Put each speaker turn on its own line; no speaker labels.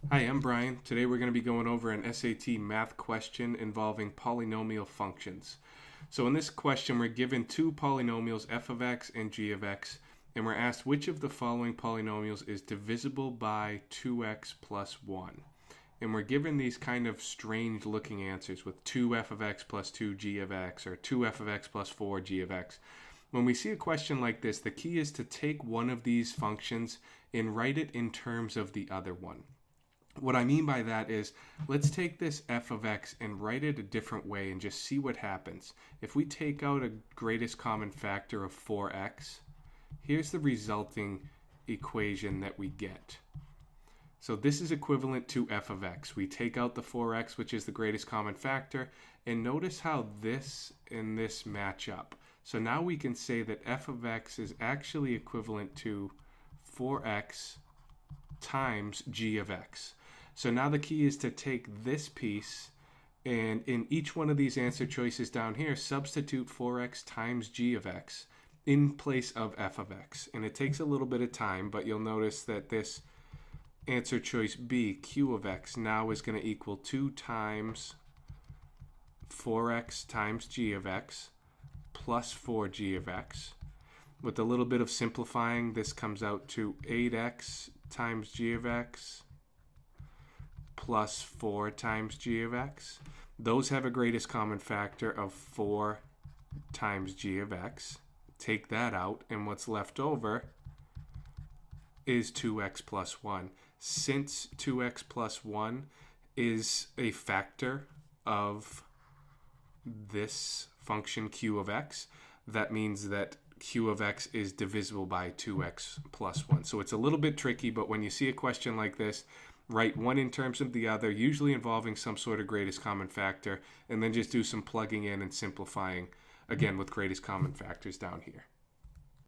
Hi, I'm Brian. Today we're going to be going over an SAT math question involving polynomial functions. So in this question, we're given two polynomials, f of x and g of x, and we're asked which of the following polynomials is divisible by 2x plus 1. And we're given these kind of strange looking answers with 2f of x plus 2g of x or 2f of x plus 4g of x. When we see a question like this, the key is to take one of these functions and write it in terms of the other one. What I mean by that is, let's take this f of x and write it a different way and just see what happens. If we take out a greatest common factor of 4x, here's the resulting equation that we get. So this is equivalent to f of x. We take out the 4x, which is the greatest common factor, and notice how this and this match up. So now we can say that f of x is actually equivalent to 4x times g of x. So now the key is to take this piece and in each one of these answer choices down here, substitute 4x times g of x in place of f of x. And it takes a little bit of time, but you'll notice that this answer choice B, q of x, now is going to equal 2 times 4x times g of x plus 4g of x. With a little bit of simplifying, this comes out to 8x times g of x plus 4 times g of x. Those have a greatest common factor of 4 times g of x. Take that out, and what's left over is 2x plus 1. Since 2x plus 1 is a factor of this function q of x, that means that q of x is divisible by 2x plus 1. So it's a little bit tricky, but when you see a question like this, write one in terms of the other, usually involving some sort of greatest common factor, and then just do some plugging in and simplifying, again with greatest common factors down here.